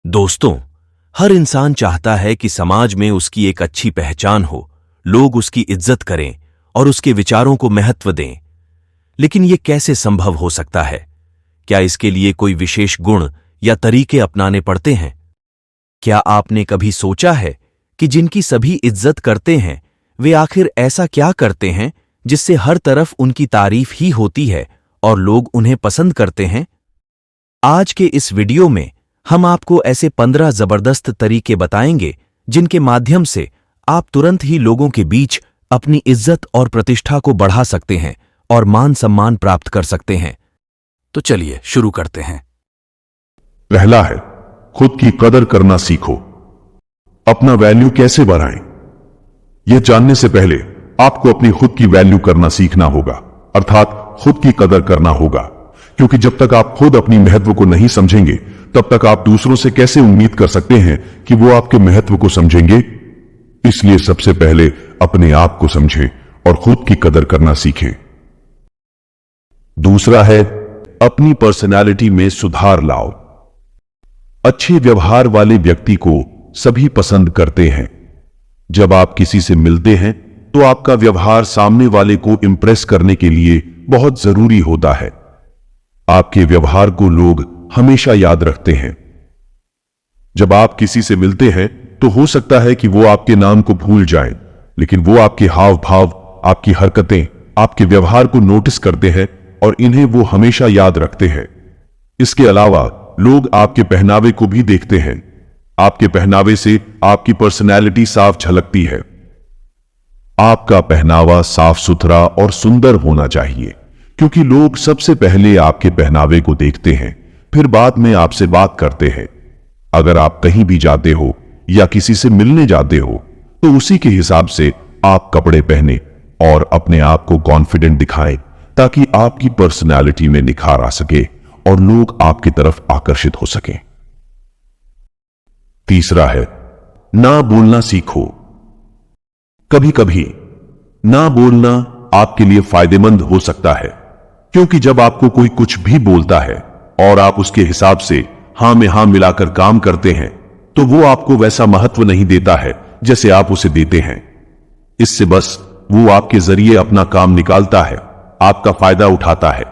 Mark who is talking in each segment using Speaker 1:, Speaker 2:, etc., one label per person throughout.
Speaker 1: दोस्तों, हर इंसान चाहता है कि समाज में उसकी एक अच्छी पहचान हो, लोग उसकी इज्जत करें और उसके विचारों को महत्व दें। लेकिन ये कैसे संभव हो सकता है? क्या इसके लिए कोई विशेष गुण या तरीके अपनाने पड़ते हैं? क्या आपने कभी सोचा है कि जिनकी सभी इज्जत करते हैं, वे आखिर ऐसा क्या करते हैं जिससे हर तरफ उनकी तारीफ ही होती है और लोग उन्हें पसंद करते हैं? आज के इस वीडियो में हम आपको ऐसे 15 जबरदस्त तरीके बताएंगे जिनके माध्यम से आप तुरंत ही लोगों के बीच अपनी इज्जत और प्रतिष्ठा को बढ़ा सकते हैं और मान सम्मान प्राप्त कर सकते हैं। तो चलिए शुरू करते हैं।
Speaker 2: पहला है, खुद की कदर करना सीखो। अपना वैल्यू कैसे बढ़ाएं? यह जानने से पहले आपको अपनी खुद की वैल्यू करना सीखना होगा, अर्थात खुद की कदर करना होगा। क्योंकि जब तक आप खुद अपनी महत्व को नहीं समझेंगे, तब तक आप दूसरों से कैसे उम्मीद कर सकते हैं कि वो आपके महत्व को समझेंगे? इसलिए सबसे पहले अपने आप को समझें और खुद की कदर करना सीखें। दूसरा है, अपनी पर्सनालिटी में सुधार लाओ। अच्छे व्यवहार वाले व्यक्ति को सभी पसंद करते हैं। जब आप किसी से मिलते हैं तो आपका व्यवहार सामने वाले को इंप्रेस करने के लिए बहुत जरूरी होता है। आपके व्यवहार को लोग हमेशा याद रखते हैं। जब आप किसी से मिलते हैं तो हो सकता है कि वो आपके नाम को भूल जाएं, लेकिन वो आपके हाव भाव, आपकी हरकतें, आपके व्यवहार को नोटिस करते हैं और इन्हें वो हमेशा याद रखते हैं। इसके अलावा लोग आपके पहनावे को भी देखते हैं। आपके पहनावे से आपकी पर्सनैलिटी साफ झलकती है। आपका पहनावा साफ सुथरा और सुंदर होना चाहिए, क्योंकि लोग सबसे पहले आपके पहनावे को देखते हैं, फिर बाद में आपसे बात करते हैं। अगर आप कहीं भी जाते हो या किसी से मिलने जाते हो तो उसी के हिसाब से आप कपड़े पहने और अपने आप को कॉन्फिडेंट दिखाएं, ताकि आपकी पर्सनैलिटी में निखार आ सके और लोग आपकी तरफ आकर्षित हो सकें। तीसरा है, ना बोलना सीखो। कभी कभी ना बोलना आपके लिए फायदेमंद हो सकता है, क्योंकि जब आपको कोई कुछ भी बोलता है और आप उसके हिसाब से हां में हां मिलाकर काम करते हैं, तो वो आपको वैसा महत्व नहीं देता है जैसे आप उसे देते हैं। इससे बस वो आपके जरिए अपना काम निकालता है, आपका फायदा उठाता है।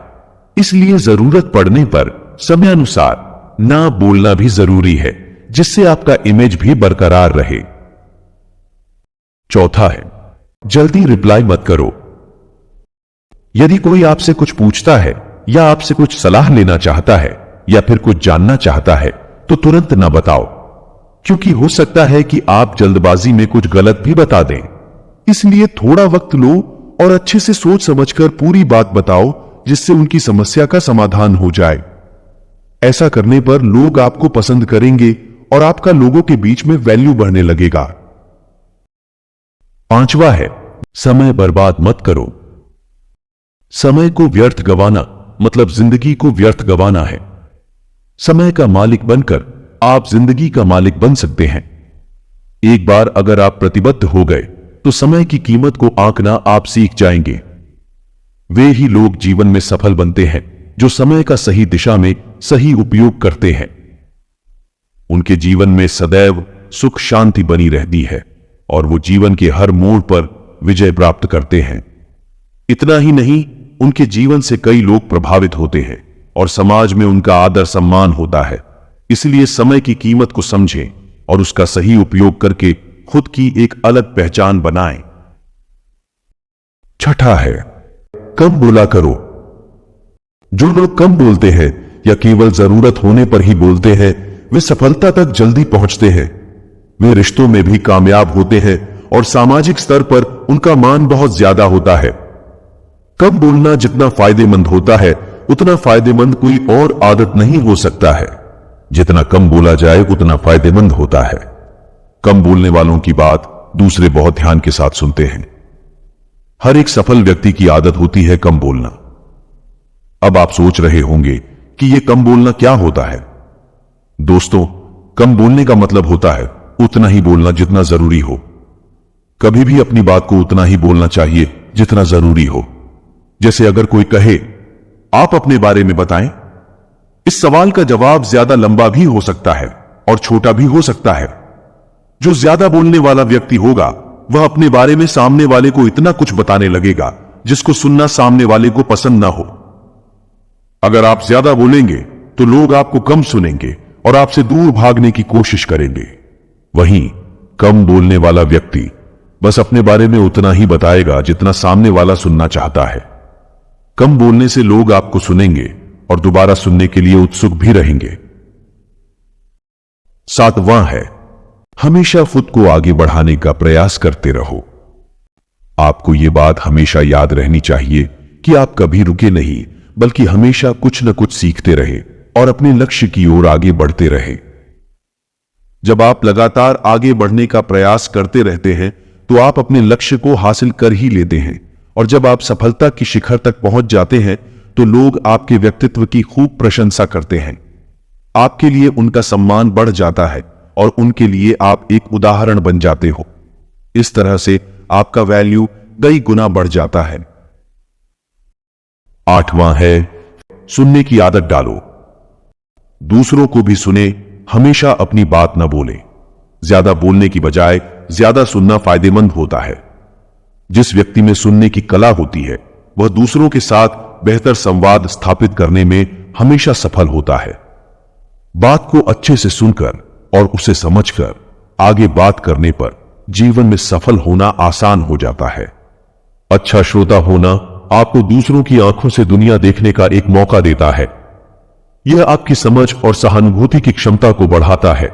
Speaker 2: इसलिए जरूरत पड़ने पर समयानुसार ना बोलना भी जरूरी है, जिससे आपका इमेज भी बरकरार रहे। चौथा है, जल्दी रिप्लाई मत करो। यदि कोई आपसे कुछ पूछता है या आपसे कुछ सलाह लेना चाहता है या फिर कुछ जानना चाहता है, तो तुरंत ना बताओ, क्योंकि हो सकता है कि आप जल्दबाजी में कुछ गलत भी बता दें। इसलिए थोड़ा वक्त लो और अच्छे से सोच समझकर पूरी बात बताओ, जिससे उनकी समस्या का समाधान हो जाए। ऐसा करने पर लोग आपको पसंद करेंगे और आपका लोगों के बीच में वैल्यू बढ़ने लगेगा। पांचवा है, समय बर्बाद मत करो। समय को व्यर्थ गंवाना मतलब जिंदगी को व्यर्थ गंवाना है। समय का मालिक बनकर आप जिंदगी का मालिक बन सकते हैं। एक बार अगर आप प्रतिबद्ध हो गए तो समय की कीमत को आंकना आप सीख जाएंगे। वे ही लोग जीवन में सफल बनते हैं जो समय का सही दिशा में सही उपयोग करते हैं। उनके जीवन में सदैव सुख शांति बनी रहती है और वो जीवन के हर मोड़ पर विजय प्राप्त करते हैं। इतना ही नहीं, उनके जीवन से कई लोग प्रभावित होते हैं और समाज में उनका आदर सम्मान होता है। इसलिए समय की कीमत को समझें और उसका सही उपयोग करके खुद की एक अलग पहचान बनाएं। छठा है, कम बोला करो। जो लोग कम बोलते हैं या केवल जरूरत होने पर ही बोलते हैं, वे सफलता तक जल्दी पहुंचते हैं। वे रिश्तों में भी कामयाब होते हैं और सामाजिक स्तर पर उनका मान बहुत ज्यादा होता है। कम बोलना जितना फायदेमंद होता है, उतना फायदेमंद कोई और आदत नहीं हो सकता है। जितना कम बोला जाए उतना फायदेमंद होता है। कम बोलने वालों की बात दूसरे बहुत ध्यान के साथ सुनते हैं। हर एक सफल व्यक्ति की आदत होती है कम बोलना। अब आप सोच रहे होंगे कि यह कम बोलना क्या होता है। दोस्तों, कम बोलने का मतलब होता है उतना ही बोलना जितना जरूरी हो। कभी भी अपनी बात को उतना ही बोलना चाहिए जितना जरूरी हो। जैसे अगर कोई कहे, आप अपने बारे में बताएं, इस सवाल का जवाब ज्यादा लंबा भी हो सकता है, और छोटा भी हो सकता है। जो ज्यादा बोलने वाला व्यक्ति होगा वह अपने बारे में सामने वाले को इतना कुछ बताने लगेगा जिसको सुनना सामने वाले को पसंद ना हो। अगर आप ज्यादा बोलेंगे तो लोग आपको कम सुनेंगे और आपसे दूर भागने की कोशिश करेंगे। वहीं कम बोलने वाला व्यक्ति बस अपने बारे में उतना ही बताएगा जितना सामने वाला सुनना चाहता है। कम बोलने से लोग आपको सुनेंगे और दोबारा सुनने के लिए उत्सुक भी रहेंगे। 7वां है, हमेशा खुद को आगे बढ़ाने का प्रयास करते रहो। आपको यह बात हमेशा याद रहनी चाहिए कि आप कभी रुके नहीं, बल्कि हमेशा कुछ न कुछ सीखते रहे और अपने लक्ष्य की ओर आगे बढ़ते रहे। जब आप लगातार आगे बढ़ने का प्रयास करते रहते हैं तो आप अपने लक्ष्य को हासिल कर ही लेते हैं, और जब आप सफलता की शिखर तक पहुंच जाते हैं तो लोग आपके व्यक्तित्व की खूब प्रशंसा करते हैं। आपके लिए उनका सम्मान बढ़ जाता है और उनके लिए आप एक उदाहरण बन जाते हो। इस तरह से आपका वैल्यू कई गुना बढ़ जाता है। 8वां है, सुनने की आदत डालो। दूसरों को भी सुने, हमेशा अपनी बात न बोले। ज्यादा बोलने की बजाय ज्यादा सुनना फायदेमंद होता है। जिस व्यक्ति में सुनने की कला होती है वह दूसरों के साथ बेहतर संवाद स्थापित करने में हमेशा सफल होता है। बात को अच्छे से सुनकर और उसे समझकर आगे बात करने पर जीवन में सफल होना आसान हो जाता है। अच्छा श्रोता होना आपको दूसरों की आंखों से दुनिया देखने का एक मौका देता है। यह आपकी समझ और सहानुभूति की क्षमता को बढ़ाता है।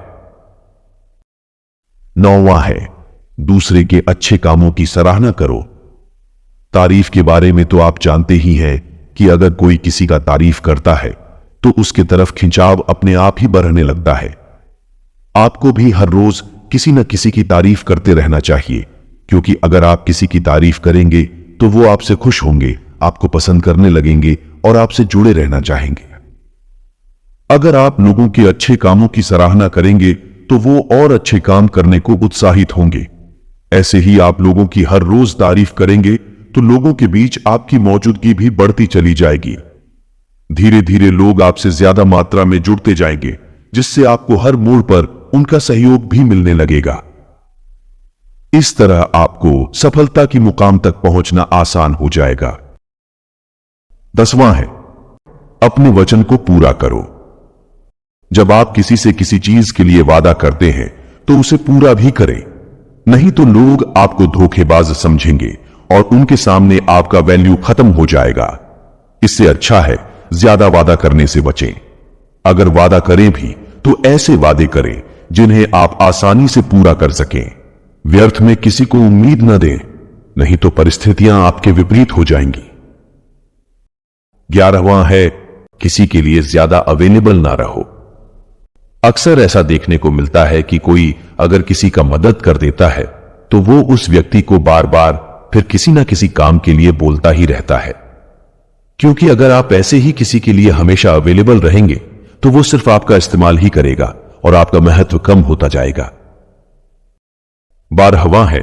Speaker 2: 9वां है, दूसरे के अच्छे कामों की सराहना करो। तारीफ के बारे में तो आप जानते ही हैं कि अगर कोई किसी का तारीफ करता है तो उसके तरफ खिंचाव अपने आप ही बढ़ने लगता है। आपको भी हर रोज किसी न किसी की तारीफ करते रहना चाहिए, क्योंकि अगर आप किसी की तारीफ करेंगे तो वो आपसे खुश होंगे, आपको पसंद करने लगेंगे और आपसे जुड़े रहना चाहेंगे। अगर आप लोगों के अच्छे कामों की सराहना करेंगे तो वो और अच्छे काम करने को उत्साहित होंगे। ऐसे ही आप लोगों की हर रोज तारीफ करेंगे तो लोगों के बीच आपकी मौजूदगी भी बढ़ती चली जाएगी। धीरे धीरे लोग आपसे ज्यादा मात्रा में जुड़ते जाएंगे, जिससे आपको हर मोड़ पर उनका सहयोग भी मिलने लगेगा। इस तरह आपको सफलता की मुकाम तक पहुंचना आसान हो जाएगा। 10वां है, अपने वचन को पूरा करो। जब आप किसी से किसी चीज के लिए वादा करते हैं तो उसे पूरा भी करें, नहीं तो लोग आपको धोखेबाज समझेंगे और उनके सामने आपका वैल्यू खत्म हो जाएगा। इससे अच्छा है ज्यादा वादा करने से बचें। अगर वादा करें भी तो ऐसे वादे करें जिन्हें आप आसानी से पूरा कर सकें। व्यर्थ में किसी को उम्मीद न दें, नहीं तो परिस्थितियां आपके विपरीत हो जाएंगी। 11वां है, किसी के लिए ज्यादा अवेलेबल ना रहो। अक्सर ऐसा देखने को मिलता है कि कोई अगर किसी का मदद कर देता है तो वो उस व्यक्ति को बार बार फिर किसी ना किसी काम के लिए बोलता ही रहता है, क्योंकि अगर आप ऐसे ही किसी के लिए हमेशा अवेलेबल रहेंगे तो वो सिर्फ आपका इस्तेमाल ही करेगा और आपका महत्व कम होता जाएगा। 12वां है,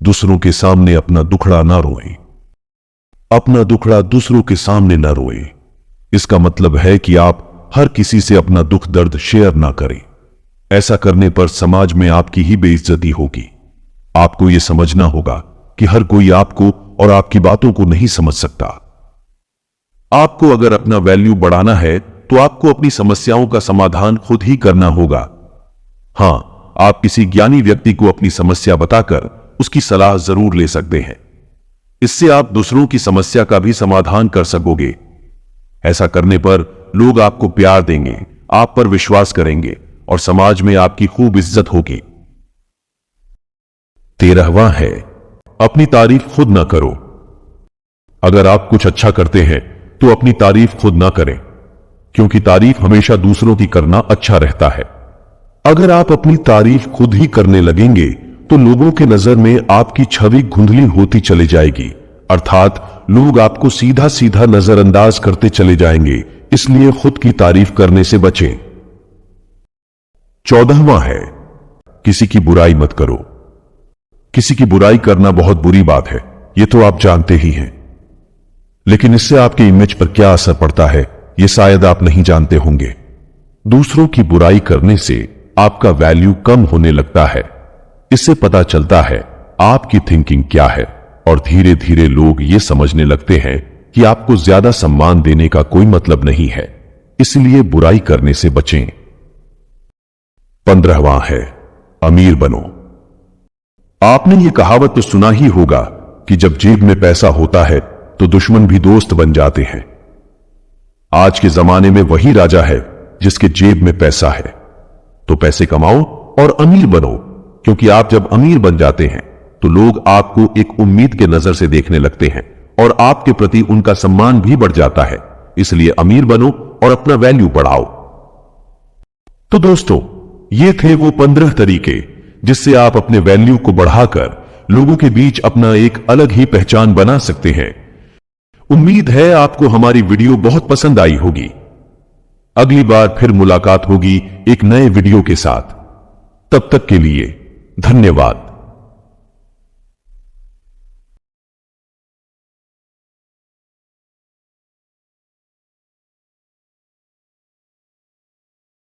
Speaker 2: दूसरों के सामने अपना दुखड़ा ना रोएं। अपना दुखड़ा दूसरों के सामने ना रोएं। इसका मतलब है कि आप हर किसी से अपना दुख दर्द शेयर ना करें। ऐसा करने पर समाज में आपकी ही बेइज्जती होगी। आपको यह समझना होगा कि हर कोई आपको और आपकी बातों को नहीं समझ सकता। आपको अगर अपना वैल्यू बढ़ाना है तो आपको अपनी समस्याओं का समाधान खुद ही करना होगा। हां, आप किसी ज्ञानी व्यक्ति को अपनी समस्या बताकर उसकी सलाह जरूर ले सकते हैं। इससे आप दूसरों की समस्या का भी समाधान कर सकोगे। ऐसा करने पर लोग आपको प्यार देंगे, आप पर विश्वास करेंगे और समाज में आपकी खूब इज्जत होगी। 13वां है, अपनी तारीफ खुद ना करो। अगर आप कुछ अच्छा करते हैं तो अपनी तारीफ खुद ना करें, क्योंकि तारीफ हमेशा दूसरों की करना अच्छा रहता है। अगर आप अपनी तारीफ खुद ही करने लगेंगे तो लोगों के नजर में आपकी छवि धुंधली होती चली जाएगी, अर्थात लोग आपको सीधा सीधा नजरअंदाज करते चले जाएंगे। इसलिए खुद की तारीफ करने से बचें। 14वां है, किसी की बुराई मत करो। किसी की बुराई करना बहुत बुरी बात है, यह तो आप जानते ही हैं, लेकिन इससे आपके इमेज पर क्या असर पड़ता है यह शायद आप नहीं जानते होंगे। दूसरों की बुराई करने से आपका वैल्यू कम होने लगता है। इससे पता चलता है आपकी थिंकिंग क्या है, और धीरे धीरे लोग ये समझने लगते हैं कि आपको ज्यादा सम्मान देने का कोई मतलब नहीं है, इसलिए बुराई करने से बचें। 15वां है अमीर बनो। आपने ये कहावत तो सुना ही होगा कि जब जेब में पैसा होता है तो दुश्मन भी दोस्त बन जाते हैं। आज के जमाने में वही राजा है जिसके जेब में पैसा है। तो पैसे कमाओ और अमीर बनो, क्योंकि आप जब अमीर बन जाते हैं तो लोग आपको एक उम्मीद के नजर से देखने लगते हैं और आपके प्रति उनका सम्मान भी बढ़ जाता है। इसलिए अमीर बनो और अपना वैल्यू बढ़ाओ। तो दोस्तों, ये थे वो 15 तरीके जिससे आप अपने वैल्यू को बढ़ाकर लोगों के बीच अपना एक अलग ही पहचान बना सकते हैं। उम्मीद है आपको हमारी वीडियो बहुत पसंद आई होगी। अगली बार फिर मुलाकात होगी एक नए वीडियो के साथ। तब तक के लिए धन्यवाद।